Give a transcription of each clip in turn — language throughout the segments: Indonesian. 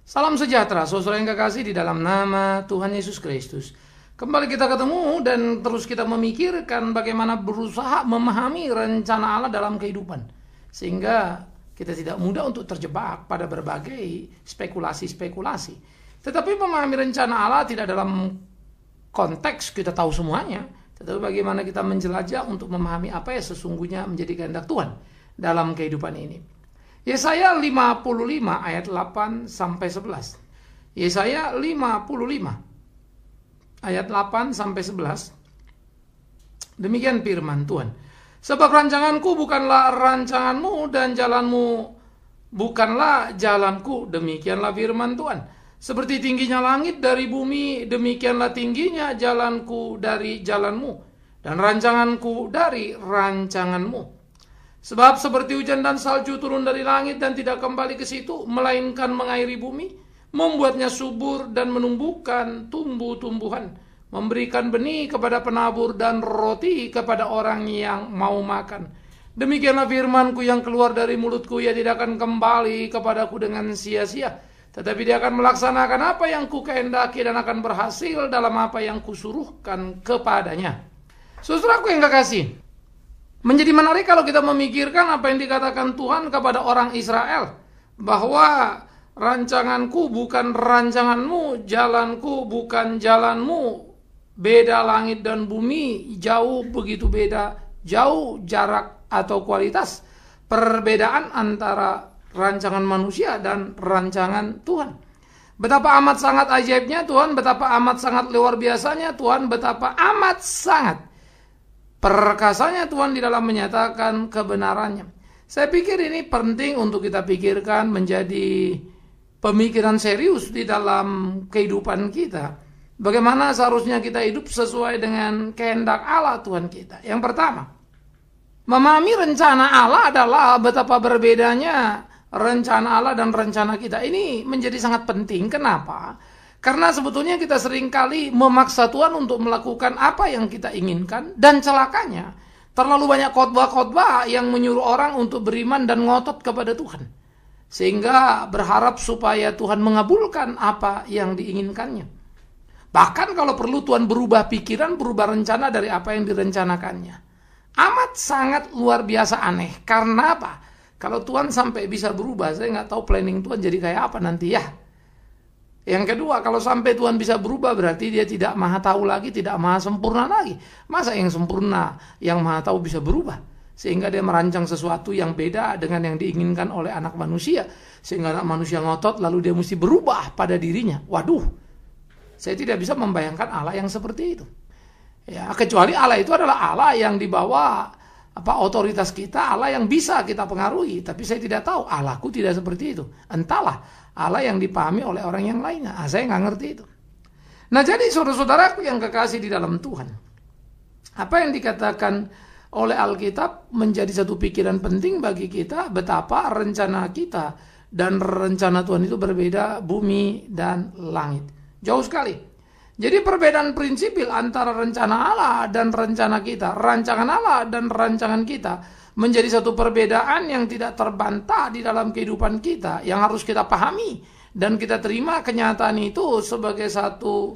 Salam sejahtera, saudara yang kekasih di dalam nama Tuhan Yesus Kristus. Kembali kita ketemu dan terus kita memikirkan bagaimana berusaha memahami rencana Allah dalam kehidupan. Sehingga kita tidak mudah untuk terjebak pada berbagai spekulasi-spekulasi. Tetapi memahami rencana Allah tidak dalam konteks kita tahu semuanya. Tetapi bagaimana kita menjelajah untuk memahami apa yang sesungguhnya menjadi kehendak Tuhan dalam kehidupan ini. Yesaya 55 ayat 8 sampai 11. Yesaya 55 ayat 8 sampai 11. Demikian firman Tuhan. Sebab rancanganku bukanlah rancanganmu dan jalanmu bukanlah jalanku. Demikianlah firman Tuhan. Seperti tingginya langit dari bumi, demikianlah tingginya jalanku dari jalanmu dan rancanganku dari rancanganmu. Sebab seperti hujan dan salju turun dari langit dan tidak kembali ke situ, melainkan mengairi bumi, membuatnya subur dan menumbuhkan tumbuh-tumbuhan, memberikan benih kepada penabur dan roti kepada orang yang mau makan. Demikianlah firmanku yang keluar dari mulutku, ia tidak akan kembali kepadaku dengan sia-sia, tetapi dia akan melaksanakan apa yang kukehendaki dan akan berhasil dalam apa yang kusuruhkan kepadanya. Saudaraku yang kekasih, menjadi menarik kalau kita memikirkan apa yang dikatakan Tuhan kepada orang Israel, bahwa rancanganku bukan rancanganmu, jalanku bukan jalanmu, beda langit dan bumi, jauh begitu beda, jauh jarak atau kualitas perbedaan antara rancangan manusia dan rancangan Tuhan. Betapa amat sangat ajaibnya Tuhan, betapa amat sangat luar biasanya Tuhan, betapa amat sangat perkasanya Tuhan di dalam menyatakan kebenarannya. Saya pikir ini penting untuk kita pikirkan, menjadi pemikiran serius di dalam kehidupan kita. Bagaimana seharusnya kita hidup sesuai dengan kehendak Allah Tuhan kita. Yang pertama, memahami rencana Allah adalah betapa berbedanya rencana Allah dan rencana kita. Ini menjadi sangat penting. Kenapa? Karena sebetulnya kita seringkali memaksa Tuhan untuk melakukan apa yang kita inginkan, dan celakanya terlalu banyak khotbah-khotbah yang menyuruh orang untuk beriman dan ngotot kepada Tuhan, sehingga berharap supaya Tuhan mengabulkan apa yang diinginkannya. Bahkan kalau perlu Tuhan berubah pikiran, berubah rencana dari apa yang direncanakannya. Amat sangat luar biasa aneh. Karena apa? Kalau Tuhan sampai bisa berubah, saya nggak tahu planning Tuhan jadi kayak apa nanti ya. Yang kedua, kalau sampai Tuhan bisa berubah, berarti dia tidak maha tahu lagi, tidak maha sempurna lagi. Masa yang sempurna, yang maha tahu bisa berubah? Sehingga dia merancang sesuatu yang beda dengan yang diinginkan oleh anak manusia. Sehingga anak manusia ngotot, lalu dia mesti berubah pada dirinya. Waduh, saya tidak bisa membayangkan Allah yang seperti itu. Ya, kecuali Allah itu adalah Allah yang dibawa otoritas kita, Allah yang bisa kita pengaruhi. Tapi saya tidak tahu, Allahku tidak seperti itu. Entahlah, Allah yang dipahami oleh orang yang lainnya. Saya nggak ngerti itu. Nah, jadi saudara-saudaraku yang kekasih di dalam Tuhan, apa yang dikatakan oleh Alkitab menjadi satu pikiran penting bagi kita, betapa rencana kita dan rencana Tuhan itu berbeda, bumi dan langit. Jauh sekali. Jadi perbedaan prinsipil antara rencana Allah dan rencana kita, rancangan Allah dan rancangan kita, menjadi satu perbedaan yang tidak terbantah di dalam kehidupan kita, yang harus kita pahami dan kita terima kenyataan itu sebagai satu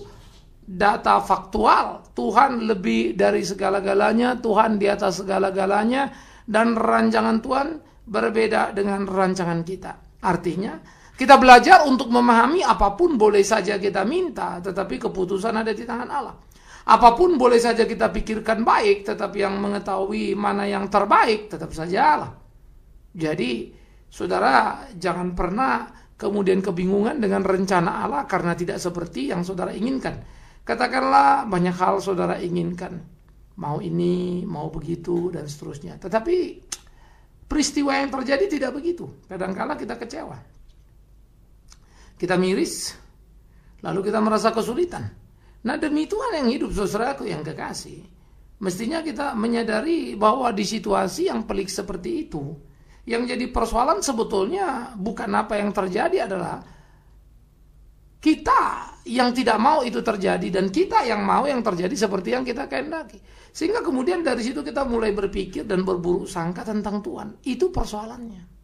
data faktual. Tuhan lebih dari segala-galanya, Tuhan di atas segala-galanya, dan rancangan Tuhan berbeda dengan rancangan kita. Artinya, kita belajar untuk memahami apapun boleh saja kita minta, tetapi keputusan ada di tangan Allah. Apapun boleh saja kita pikirkan baik, tetapi yang mengetahui mana yang terbaik tetap saja Allah. Jadi, saudara jangan pernah kemudian kebingungan dengan rencana Allah karena tidak seperti yang saudara inginkan. Katakanlah banyak hal saudara inginkan, mau ini, mau begitu, dan seterusnya. Tetapi peristiwa yang terjadi tidak begitu. Kadang-kala kita kecewa. Kita miris, lalu kita merasa kesulitan. Nah, demi Tuhan yang hidup, saudaraku yang kekasih, mestinya kita menyadari bahwa di situasi yang pelik seperti itu, yang jadi persoalan sebetulnya bukan apa yang terjadi, adalah kita yang tidak mau itu terjadi dan kita yang mau yang terjadi seperti yang kita kehendaki. Sehingga kemudian dari situ kita mulai berpikir dan berburuk sangka tentang Tuhan. Itu persoalannya.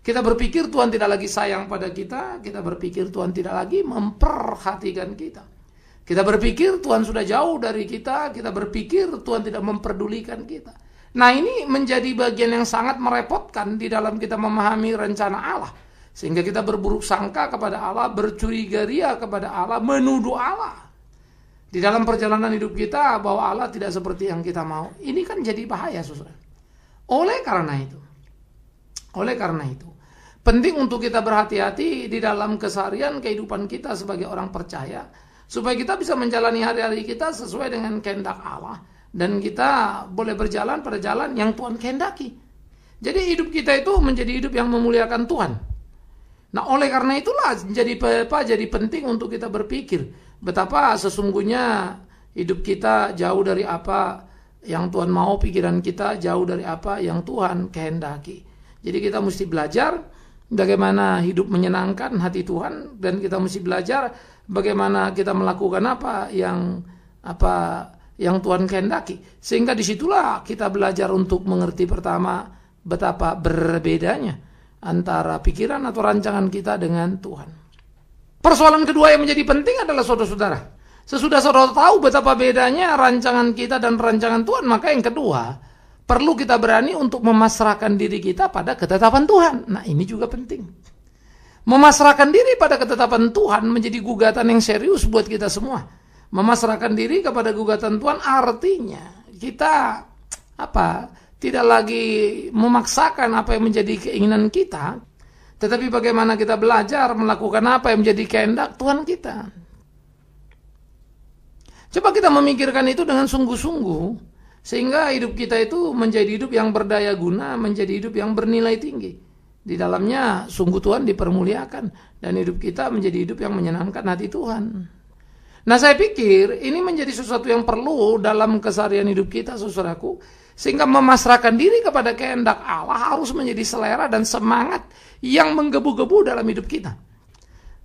Kita berpikir Tuhan tidak lagi sayang pada kita, kita berpikir Tuhan tidak lagi memperhatikan kita. Kita berpikir Tuhan sudah jauh dari kita berpikir Tuhan tidak memperdulikan kita. Nah, ini menjadi bagian yang sangat merepotkan di dalam kita memahami rencana Allah. Sehingga kita berburuk sangka kepada Allah, bercuriga-ria kepada Allah, menuduh Allah. Di dalam perjalanan hidup kita bahwa Allah tidak seperti yang kita mau. Ini kan jadi bahaya, saudara. Oleh karena itu, penting untuk kita berhati-hati di dalam keseharian kehidupan kita sebagai orang percaya, supaya kita bisa menjalani hari-hari kita sesuai dengan kehendak Allah, dan kita boleh berjalan pada jalan yang Tuhan kehendaki. Jadi hidup kita itu menjadi hidup yang memuliakan Tuhan. Nah, oleh karena itulah jadi penting untuk kita berpikir betapa sesungguhnya hidup kita jauh dari apa yang Tuhan mau, pikiran kita jauh dari apa yang Tuhan kehendaki. Jadi kita mesti belajar bagaimana hidup menyenangkan hati Tuhan, dan kita mesti belajar bagaimana kita melakukan apa yang Tuhan kehendaki. Sehingga disitulah kita belajar untuk mengerti pertama betapa berbedanya antara pikiran atau rancangan kita dengan Tuhan. Persoalan kedua yang menjadi penting adalah saudara-saudara, sesudah saudara tahu betapa bedanya rancangan kita dan rancangan Tuhan, maka yang kedua, perlu kita berani untuk memasrahkan diri kita pada ketetapan Tuhan. Nah, ini juga penting. Memasrahkan diri pada ketetapan Tuhan menjadi gugatan yang serius buat kita semua. Memasrahkan diri kepada gugatan Tuhan artinya kita tidak lagi memaksakan apa yang menjadi keinginan kita, tetapi bagaimana kita belajar melakukan apa yang menjadi kehendak Tuhan kita. Coba kita memikirkan itu dengan sungguh-sungguh, sehingga hidup kita itu menjadi hidup yang berdaya guna, menjadi hidup yang bernilai tinggi. Di dalamnya sungguh Tuhan dipermuliakan, dan hidup kita menjadi hidup yang menyenangkan hati Tuhan. Nah, saya pikir ini menjadi sesuatu yang perlu dalam keseharian hidup kita, saudaraku, sehingga memasrahkan diri kepada kehendak Allah harus menjadi selera dan semangat yang menggebu-gebu dalam hidup kita.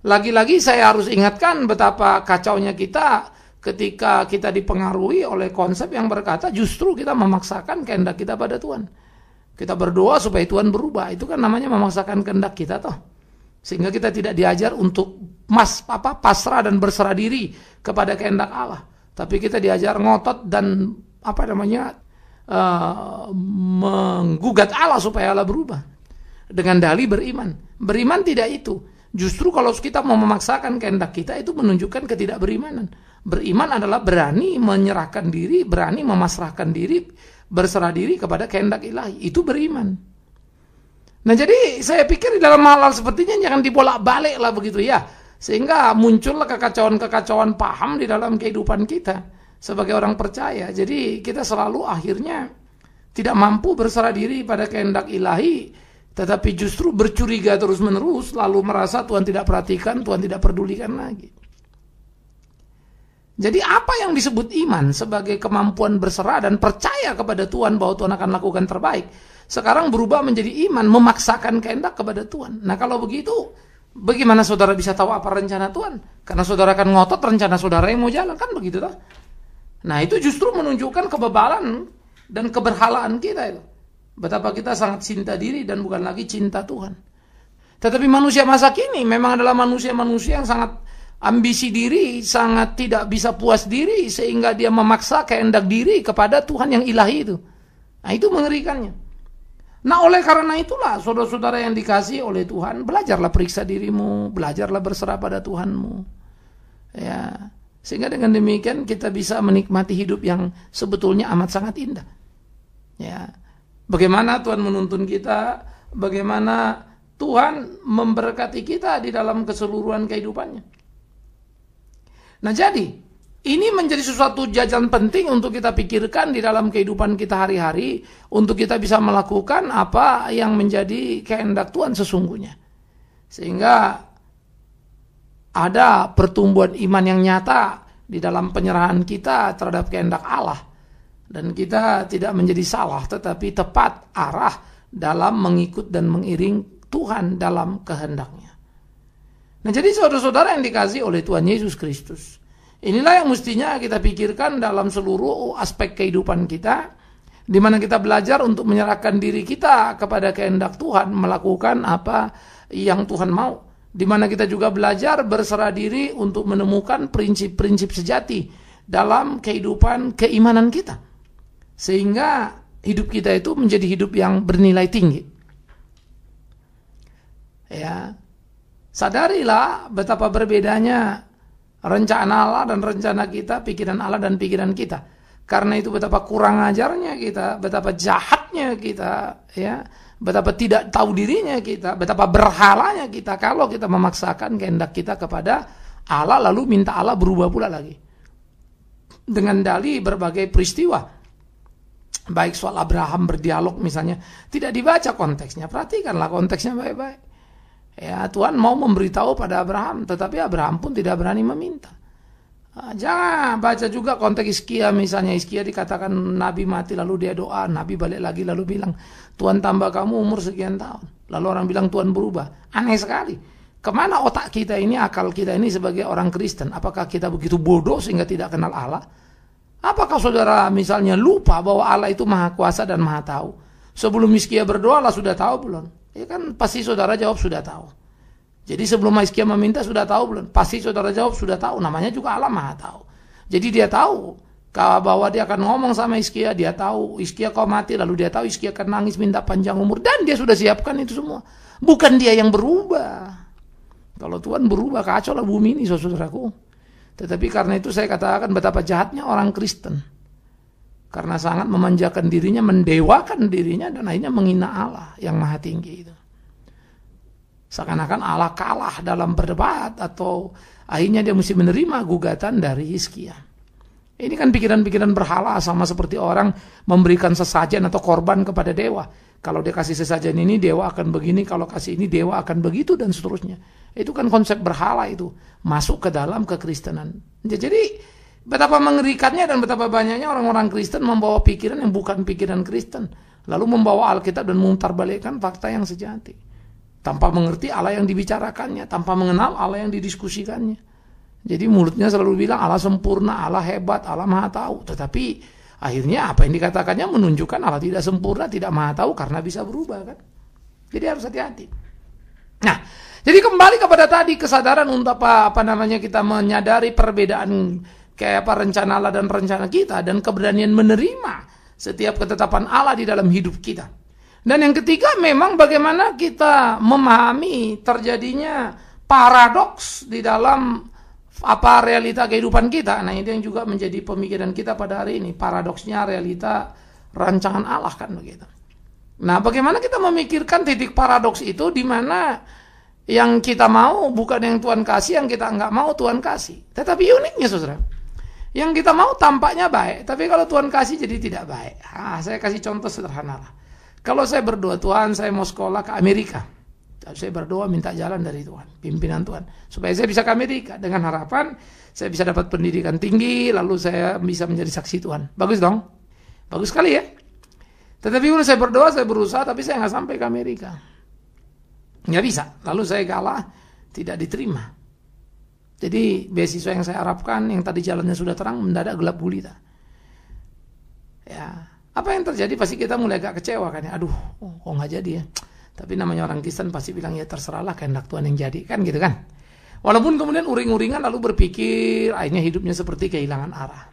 Lagi-lagi saya harus ingatkan betapa kacaunya kita ketika kita dipengaruhi oleh konsep yang berkata justru kita memaksakan kehendak kita pada Tuhan. Kita berdoa supaya Tuhan berubah, itu kan namanya memaksakan kehendak kita toh. Sehingga kita tidak diajar untuk pasrah dan berserah diri kepada kehendak Allah. Tapi kita diajar ngotot dan menggugat Allah supaya Allah berubah. Dengan dalih beriman. Beriman tidak itu. Justru kalau kita mau memaksakan kehendak kita, itu menunjukkan ketidakberimanan. Beriman adalah berani menyerahkan diri, berani memasrahkan diri, berserah diri kepada kehendak ilahi. Itu beriman. Nah, jadi saya pikir di dalam hal-hal sepertinya jangan dibolak-balik lah begitu ya. Sehingga muncullah kekacauan-kekacauan paham di dalam kehidupan kita sebagai orang percaya. Jadi kita selalu akhirnya tidak mampu berserah diri pada kehendak ilahi, tetapi justru bercuriga terus-menerus, lalu merasa Tuhan tidak perhatikan, Tuhan tidak pedulikan lagi. Jadi apa yang disebut iman sebagai kemampuan berserah dan percaya kepada Tuhan bahwa Tuhan akan lakukan terbaik, sekarang berubah menjadi iman memaksakan kehendak kepada Tuhan. Nah, kalau begitu, bagaimana saudara bisa tahu apa rencana Tuhan? Karena saudara akan ngotot rencana saudara yang mau jalan, kan begitu toh? Nah, itu justru menunjukkan kebebalan dan keberhalaan kita itu. Betapa kita sangat cinta diri dan bukan lagi cinta Tuhan. Tetapi manusia masa kini memang adalah manusia-manusia yang sangat ambisi diri, sangat tidak bisa puas diri, sehingga dia memaksa kehendak diri kepada Tuhan yang ilahi itu. Nah, itu mengerikannya. Nah, oleh karena itulah saudara-saudara yang dikasihi oleh Tuhan, belajarlah periksa dirimu, belajarlah berserah pada Tuhanmu. Ya, sehingga dengan demikian kita bisa menikmati hidup yang sebetulnya amat sangat indah. Ya, bagaimana Tuhan menuntun kita, bagaimana Tuhan memberkati kita di dalam keseluruhan kehidupannya. Nah, jadi ini menjadi sesuatu jajan penting untuk kita pikirkan di dalam kehidupan kita hari-hari, untuk kita bisa melakukan apa yang menjadi kehendak Tuhan sesungguhnya. Sehingga ada pertumbuhan iman yang nyata di dalam penyerahan kita terhadap kehendak Allah. Dan kita tidak menjadi salah, tetapi tepat arah dalam mengikut dan mengiring Tuhan dalam kehendaknya. Nah, jadi saudara-saudara yang dikasihi oleh Tuhan Yesus Kristus, inilah yang mestinya kita pikirkan dalam seluruh aspek kehidupan kita, di mana kita belajar untuk menyerahkan diri kita kepada kehendak Tuhan, melakukan apa yang Tuhan mau. Di mana kita juga belajar berserah diri untuk menemukan prinsip-prinsip sejati dalam kehidupan keimanan kita. Sehingga hidup kita itu menjadi hidup yang bernilai tinggi. Ya. Sadarilah betapa berbedanya rencana Allah dan rencana kita, pikiran Allah dan pikiran kita. Karena itu betapa kurang ajarnya kita, betapa jahatnya kita, ya, betapa tidak tahu dirinya kita, betapa berhalanya kita kalau kita memaksakan kehendak kita kepada Allah lalu minta Allah berubah pula lagi. Dengan dalih berbagai peristiwa. Baik soal Abraham berdialog misalnya, tidak dibaca konteksnya. Perhatikanlah konteksnya baik-baik. Ya, Tuhan mau memberitahu pada Abraham, tetapi Abraham pun tidak berani meminta. Jangan baca juga konteks Hizkia, misalnya Hizkia dikatakan Nabi mati lalu dia doa, Nabi balik lagi lalu bilang Tuhan tambah kamu umur sekian tahun, lalu orang bilang Tuhan berubah. Aneh sekali. Kemana otak kita ini, akal kita ini sebagai orang Kristen? Apakah kita begitu bodoh sehingga tidak kenal Allah? Apakah saudara misalnya lupa bahwa Allah itu maha kuasa dan maha tahu? Sebelum Hizkia berdoa Allah sudah tahu belum? Ya kan pasti saudara jawab sudah tahu. Jadi sebelum Hizkia meminta sudah tahu belum? Pasti saudara jawab sudah tahu. Namanya juga Allah maha tahu. Jadi dia tahu bahwa dia akan ngomong sama Hizkia. Dia tahu Hizkia kau mati. Lalu dia tahu Hizkia akan nangis minta panjang umur. Dan dia sudah siapkan itu semua. Bukan dia yang berubah. Kalau Tuhan berubah kacau lah bumi ini saudaraku. Tetapi karena itu saya katakan betapa jahatnya orang Kristen. Karena sangat memanjakan dirinya, mendewakan dirinya. Dan akhirnya menghina Allah yang maha tinggi itu. Seakan-akan Allah kalah dalam berdebat atau akhirnya dia mesti menerima gugatan dari Hizkia. Ini kan pikiran-pikiran berhala sama seperti orang memberikan sesajen atau korban kepada dewa. Kalau dia kasih sesajen ini dewa akan begini, kalau kasih ini dewa akan begitu dan seterusnya. Itu kan konsep berhala itu masuk ke dalam kekristenan. Jadi betapa mengerikannya dan betapa banyaknya orang-orang Kristen membawa pikiran yang bukan pikiran Kristen. Lalu membawa Alkitab dan memutarbalikkan fakta yang sejati. Tanpa mengerti Allah yang dibicarakannya, tanpa mengenal Allah yang didiskusikannya. Jadi mulutnya selalu bilang Allah sempurna, Allah hebat, Allah maha tahu. Tetapi akhirnya apa yang dikatakannya menunjukkan Allah tidak sempurna, tidak maha tahu karena bisa berubah kan. Jadi harus hati-hati. Nah, jadi kembali kepada tadi kesadaran untuk apa namanya kita menyadari perbedaan kayak apa rencana Allah dan rencana kita dan keberanian menerima setiap ketetapan Allah di dalam hidup kita. Dan yang ketiga memang bagaimana kita memahami terjadinya paradoks di dalam apa realita kehidupan kita. Nah, itu yang juga menjadi pemikiran kita pada hari ini, paradoksnya realita rancangan Allah kan begitu. Nah, bagaimana kita memikirkan titik paradoks itu di mana yang kita mau bukan yang Tuhan kasih, yang kita enggak mau Tuhan kasih. Tetapi uniknya saudara, yang kita mau tampaknya baik, tapi kalau Tuhan kasih jadi tidak baik. Saya kasih contoh sederhana lah. Kalau saya berdoa, Tuhan saya mau sekolah ke Amerika. Saya berdoa minta jalan dari Tuhan, pimpinan Tuhan. Supaya saya bisa ke Amerika. Dengan harapan saya bisa dapat pendidikan tinggi, lalu saya bisa menjadi saksi Tuhan. Bagus dong? Bagus sekali ya? Tetapi kalau saya berdoa, saya berusaha, tapi saya nggak sampai ke Amerika. Nggak bisa. Lalu saya kalah, tidak diterima. Jadi beasiswa yang saya harapkan, yang tadi jalannya sudah terang, mendadak gelap gulita. Ya. Apa yang terjadi pasti kita mulai agak kecewa kan ya. Aduh, kok nggak jadi ya. Tapi namanya orang Kristen pasti bilang ya terserahlah kehendak Tuhan yang jadi kan gitu kan. Walaupun kemudian uring-uringan lalu berpikir akhirnya hidupnya seperti kehilangan arah.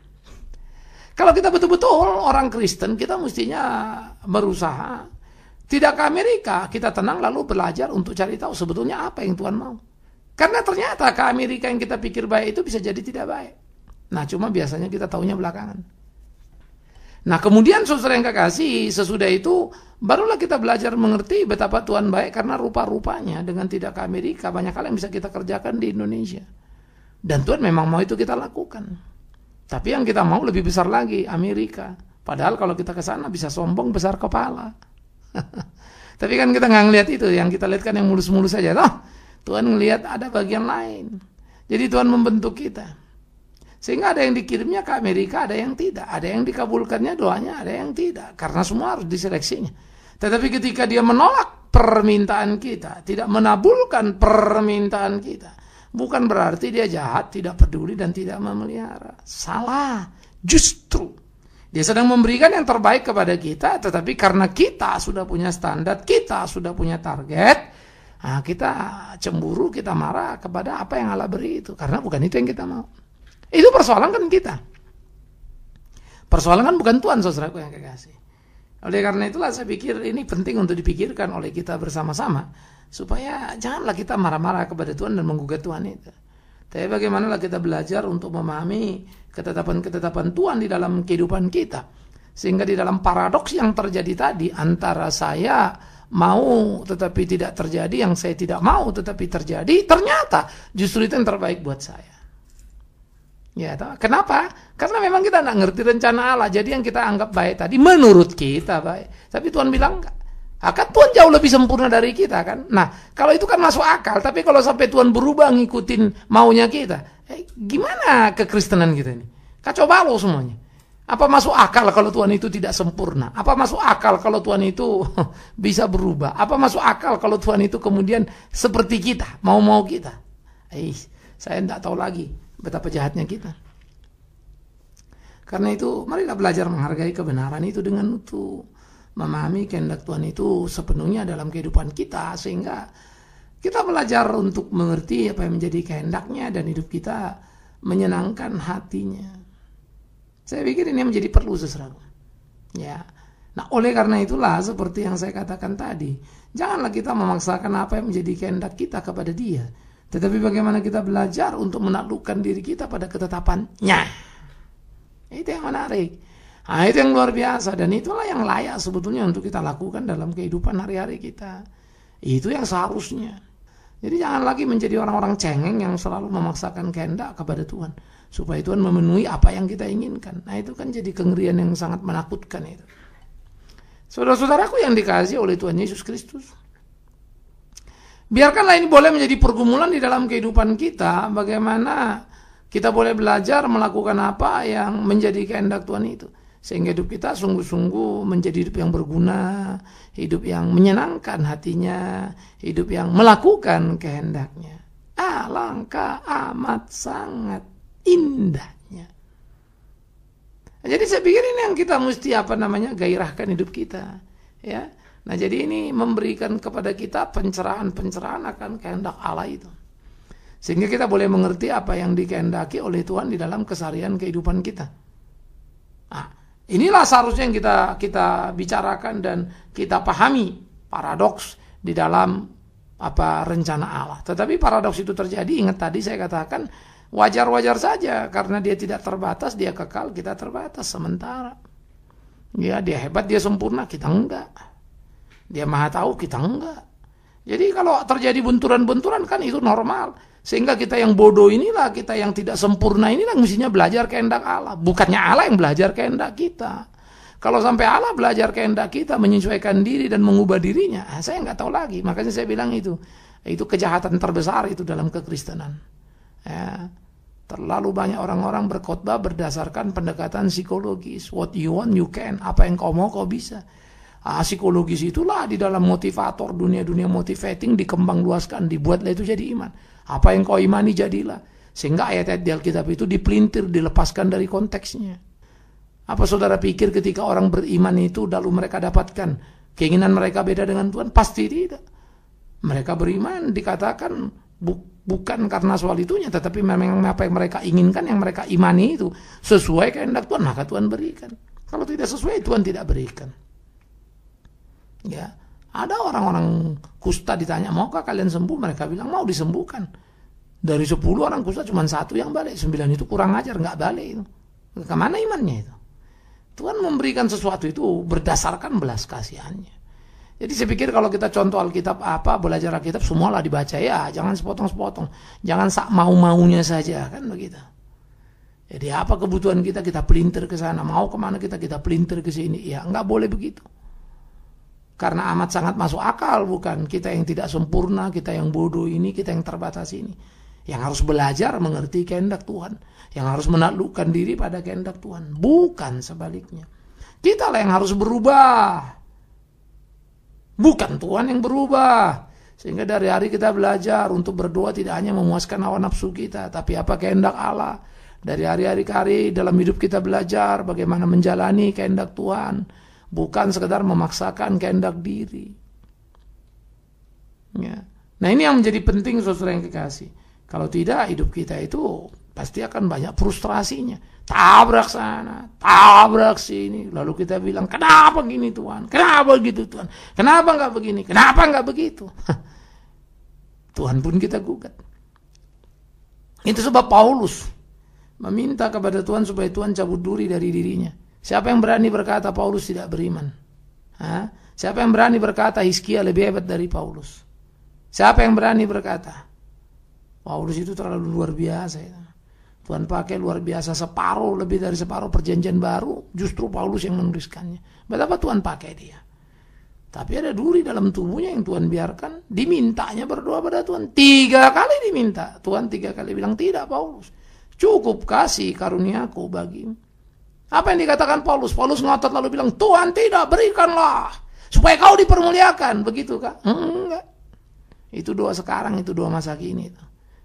Kalau kita betul-betul orang Kristen kita mestinya berusaha tidak ke Amerika, kita tenang lalu belajar untuk cari tahu sebetulnya apa yang Tuhan mau. Karena ternyata ke Amerika yang kita pikir baik itu bisa jadi tidak baik. Nah cuma biasanya kita taunya belakangan. Nah kemudian saudara yang kekasih, sesudah itu barulah kita belajar mengerti betapa Tuhan baik karena rupa-rupanya dengan tidak ke Amerika banyak hal yang bisa kita kerjakan di Indonesia. Dan Tuhan memang mau itu kita lakukan. Tapi yang kita mau lebih besar lagi, Amerika. Padahal kalau kita ke sana bisa sombong besar kepala. Tapi kan kita nggak ngelihat itu, yang kita lihat kan yang mulus-mulus saja. Tuhan ngelihat ada bagian lain. Jadi Tuhan membentuk kita. Sehingga ada yang dikirimnya ke Amerika, ada yang tidak. Ada yang dikabulkannya doanya, ada yang tidak. Karena semua harus diseleksinya. Tetapi ketika dia menolak permintaan kita, tidak menabulkan permintaan kita, bukan berarti dia jahat, tidak peduli, dan tidak memelihara. Salah. Justru Dia sedang memberikan yang terbaik kepada kita, tetapi karena kita sudah punya standar, kita sudah punya target, nah kita cemburu, kita marah kepada apa yang Allah beri itu, karena bukan itu yang kita mau. Itu persoalan kan kita. Persoalan kan bukan Tuhan, saudaraku yang kekasih. Oleh karena itulah saya pikir ini penting untuk dipikirkan oleh kita bersama-sama, supaya janganlah kita marah-marah kepada Tuhan dan menggugat Tuhan itu. Tapi bagaimanalah kita belajar untuk memahami ketetapan-ketetapan Tuhan di dalam kehidupan kita. Sehingga di dalam paradoks yang terjadi tadi, antara saya mau tetapi tidak terjadi, yang saya tidak mau tetapi terjadi, ternyata justru itu yang terbaik buat saya. Ya, kenapa? Karena memang kita tidak ngerti rencana Allah. Jadi yang kita anggap baik tadi, menurut kita baik. Tapi Tuhan bilang enggak. Kan Tuhan jauh lebih sempurna dari kita kan. Nah, kalau itu kan masuk akal. Tapi kalau sampai Tuhan berubah ngikutin maunya kita, gimana kekristenan kita ini? Kacau balau semuanya. Apa masuk akal kalau Tuhan itu tidak sempurna? Apa masuk akal kalau Tuhan itu bisa berubah? Apa masuk akal kalau Tuhan itu kemudian seperti kita, mau-mau kita? Saya tidak tahu lagi betapa jahatnya kita. Karena itu, marilah belajar menghargai kebenaran itu dengan utuh. Memahami kehendak Tuhan itu sepenuhnya dalam kehidupan kita, sehingga kita belajar untuk mengerti apa yang menjadi kehendaknya dan hidup kita menyenangkan hatinya. Saya pikir ini menjadi perlu sesuatu. Ya. Nah, oleh karena itulah seperti yang saya katakan tadi, janganlah kita memaksakan apa yang menjadi kehendak kita kepada Dia, tetapi bagaimana kita belajar untuk menaklukkan diri kita pada ketetapannya. Itu yang menarik. Nah, itu yang luar biasa, dan itulah yang layak sebetulnya untuk kita lakukan dalam kehidupan hari-hari kita. Itu yang seharusnya. Jadi jangan lagi menjadi orang-orang cengeng yang selalu memaksakan kehendak kepada Tuhan, supaya Tuhan memenuhi apa yang kita inginkan. Nah, itu kan jadi kengerian yang sangat menakutkan itu. Saudara-saudaraku yang dikasihi oleh Tuhan Yesus Kristus, biarkanlah ini boleh menjadi pergumulan di dalam kehidupan kita, bagaimana kita boleh belajar melakukan apa yang menjadi kehendak Tuhan itu. Sehingga hidup kita sungguh-sungguh menjadi hidup yang berguna, hidup yang menyenangkan hatinya, hidup yang melakukan kehendaknya. Alangkah amat sangat indahnya. Jadi saya pikir ini yang kita mesti gairahkan hidup kita. Ya. Nah, jadi ini memberikan kepada kita pencerahan-pencerahan akan kehendak Allah itu. Sehingga kita boleh mengerti apa yang dikehendaki oleh Tuhan di dalam keseharian kehidupan kita. Nah, inilah seharusnya yang kita bicarakan dan kita pahami paradoks di dalam rencana Allah. Tetapi paradoks itu terjadi, ingat tadi saya katakan wajar-wajar saja, karena dia tidak terbatas, dia kekal, kita terbatas sementara. Ya, dia hebat, dia sempurna, kita enggak. Dia maha tahu, kita enggak. Jadi kalau terjadi benturan-benturan kan itu normal. Sehingga kita yang bodoh inilah, kita yang tidak sempurna inilah mestinya belajar kehendak Allah. Bukannya Allah yang belajar kehendak kita. Kalau sampai Allah belajar kehendak kita, menyesuaikan diri dan mengubah dirinya, saya nggak tahu lagi. Makanya saya bilang itu kejahatan terbesar itu dalam kekristenan. Ya, terlalu banyak orang-orang berkhotbah berdasarkan pendekatan psikologis. What you want you can. Apa yang kau mau kau bisa. Psikologis itulah di dalam motivator, dunia-dunia motivating dikembang luaskan, dibuatlah itu jadi iman. Apa yang kau imani jadilah. Sehingga ayat-ayat di Alkitab itu dipelintir, dilepaskan dari konteksnya. Apa saudara pikir ketika orang beriman itu lalu mereka dapatkan keinginan mereka beda dengan Tuhan? Pasti tidak. Mereka beriman dikatakan bukan karena soal itunya, tetapi memang apa yang mereka inginkan, yang mereka imani itu sesuai kehendak Tuhan, maka Tuhan berikan. Kalau tidak sesuai, Tuhan tidak berikan. Ya, ada orang-orang kusta ditanya, maukah kalian sembuh? Mereka bilang mau disembuhkan. Dari 10 orang kusta cuma 1 yang balik, 9 itu kurang ajar, nggak balik itu. Kemana imannya itu? Tuhan memberikan sesuatu itu berdasarkan belas kasihannya. Jadi saya pikir kalau kita contoh Alkitab belajar Alkitab semualah dibaca ya, jangan sepotong-sepotong, jangan mau-maunya saja, kan begitu. Jadi apa kebutuhan kita pelintir ke sana, mau kemana kita pelintir ke sini, ya nggak boleh begitu. Karena amat sangat masuk akal, bukan kita yang tidak sempurna, kita yang bodoh ini, kita yang terbatas ini. Yang harus belajar mengerti kehendak Tuhan. Yang harus menaklukkan diri pada kehendak Tuhan. Bukan sebaliknya. Kita lah yang harus berubah. Bukan Tuhan yang berubah. Sehingga dari hari kita belajar untuk berdoa tidak hanya memuaskan hawa nafsu kita, tapi apa kehendak Allah. Dari hari-hari ke hari dalam hidup kita belajar bagaimana menjalani kehendak Tuhan, bukan sekedar memaksakan kehendak diri. Ya. Nah ini yang menjadi penting saudara yang kekasih. Kalau tidak, hidup kita itu pasti akan banyak frustrasinya. Tabrak sana, tabrak sini. Lalu kita bilang, kenapa gini Tuhan? Kenapa gitu Tuhan? Kenapa nggak begini? Kenapa nggak begitu? Tuhan pun kita gugat. Itu sebab Paulus meminta kepada Tuhan supaya Tuhan cabut duri dari dirinya. Siapa yang berani berkata Paulus tidak beriman? Siapa yang berani berkata Hizkia lebih hebat dari Paulus? Siapa yang berani berkata Paulus itu terlalu luar biasa ya. Tuhan pakai luar biasa, separuh, lebih dari separuh perjanjian baru justru Paulus yang menuliskannya. Betapa Tuhan pakai dia. Tapi ada duri dalam tubuhnya yang Tuhan biarkan. Dimintanya berdoa pada Tuhan 3 kali diminta. Tuhan 3 kali bilang, tidak Paulus, cukup kasih karuniaku bagimu. Apa yang dikatakan Paulus? Paulus ngotot lalu bilang, Tuhan tidak, berikanlah supaya kau dipermuliakan. Begitu kah? Enggak. Itu doa sekarang, itu doa masa kini.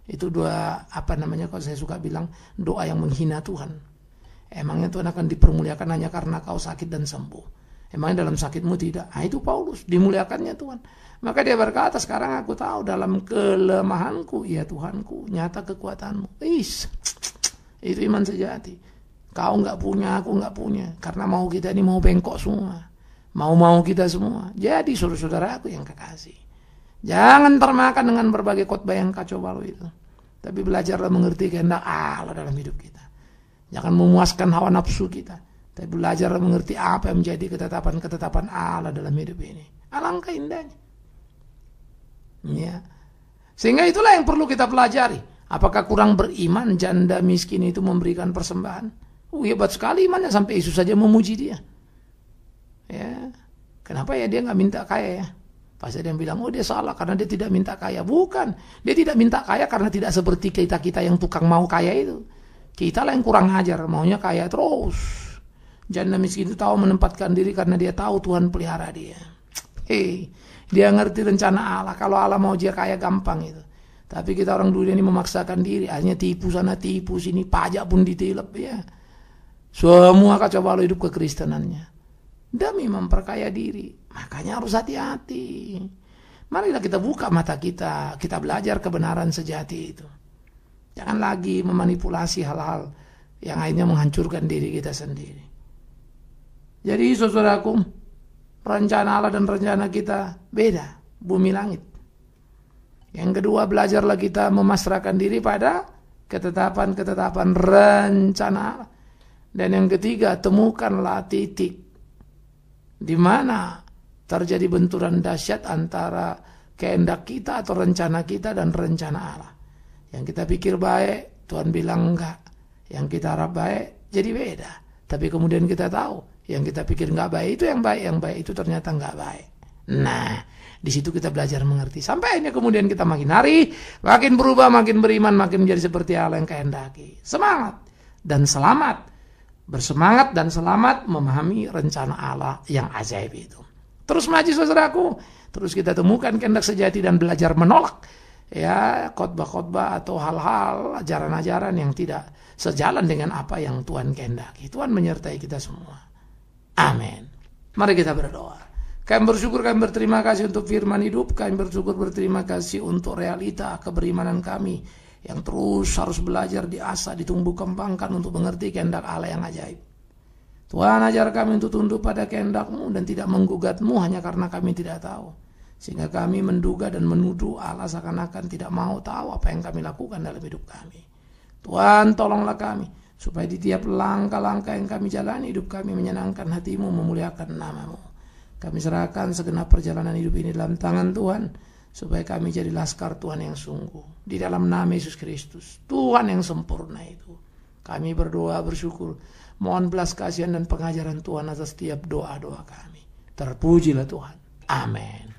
Itu doa, kalau saya suka bilang, doa yang menghina Tuhan. Emangnya Tuhan akan dipermuliakan hanya karena kau sakit dan sembuh? Emangnya dalam sakitmu tidak? Itu Paulus, dimuliakannya Tuhan. Maka dia berkata, sekarang aku tahu dalam kelemahanku, ya Tuhanku, nyata kekuatanmu. Itu iman sejati. Kau nggak punya, aku nggak punya. Karena mau kita ini mau bengkok semua. Mau kita semua. Jadi saudara-saudara aku yang kekasih, jangan termakan dengan berbagai khotbah yang kacau balau itu. Tapi belajarlah mengerti kehendak Allah dalam hidup kita. Jangan memuaskan hawa nafsu kita. Tapi belajarlah mengerti apa yang menjadi ketetapan-ketetapan Allah dalam hidup ini. Alangkah indahnya. Ya. Sehingga itulah yang perlu kita pelajari. Apakah kurang beriman janda miskin itu memberikan persembahan? Hebat sekali imannya sampai Yesus saja memuji dia. Ya. Kenapa ya dia nggak minta kaya ya? Pasti dia bilang, dia salah karena dia tidak minta kaya. Bukan, dia tidak minta kaya karena tidak seperti kita yang tukang mau kaya itu. Kita lah yang kurang ajar, maunya kaya terus. Janda miskin itu tahu menempatkan diri karena dia tahu Tuhan pelihara dia. Dia ngerti rencana Allah. Kalau Allah mau dia kaya gampang itu. Tapi kita orang dunia ini memaksakan diri, hanya tipu sana tipu sini, pajak pun ditilep ya. Semua kacau balau hidup kekristenannya demi memperkaya diri. Makanya harus hati-hati. Marilah kita buka mata kita belajar kebenaran sejati itu. Jangan lagi memanipulasi hal-hal yang akhirnya menghancurkan diri kita sendiri. Jadi saudaraku, rencana Allah dan rencana kita beda, bumi langit. Yang kedua, belajarlah kita memasrahkan diri pada ketetapan-ketetapan rencana Allah. Dan yang ketiga, temukanlah titik di mana terjadi benturan dahsyat antara kehendak kita atau rencana kita dan rencana Allah. Yang kita pikir baik, Tuhan bilang enggak. Yang kita harap baik, jadi beda. Tapi kemudian kita tahu, yang kita pikir nggak baik itu yang baik itu ternyata nggak baik. Nah, di situ kita belajar mengerti. Sampai akhirnya kemudian kita makin hari, makin berubah, makin beriman, makin menjadi seperti Allah yang kehendaki. Semangat dan selamat, bersemangat dan selamat memahami rencana Allah yang ajaib itu. Terus maju saudaraku, terus kita temukan kehendak sejati dan belajar menolak ya khotbah-khotbah atau hal-hal ajaran-ajaran yang tidak sejalan dengan apa yang Tuhan kehendaki. Tuhan menyertai kita semua. Amin. Mari kita berdoa. Kami bersyukur, kami berterima kasih untuk firman hidup. Kami bersyukur, berterima kasih untuk realita keberimanan kami yang terus harus belajar, diasah, ditumbuh kembangkan untuk mengerti kehendak Allah yang ajaib. Tuhan, ajar kami untuk tunduk pada kehendak-Mu dan tidak menggugat-Mu hanya karena kami tidak tahu. Sehingga kami menduga dan menuduh Allah seakan-akan tidak mau tahu apa yang kami lakukan dalam hidup kami. Tuhan, tolonglah kami supaya di tiap langkah-langkah yang kami jalani, hidup kami menyenangkan hati-Mu, memuliakan nama-Mu. Kami serahkan segenap perjalanan hidup ini dalam tangan Tuhan, supaya kami jadi laskar Tuhan yang sungguh. Di dalam nama Yesus Kristus, Tuhan yang sempurna itu, kami berdoa bersyukur. Mohon belas kasihan dan pengajaran Tuhan atas setiap doa-doa kami. Terpujilah Tuhan. Amin.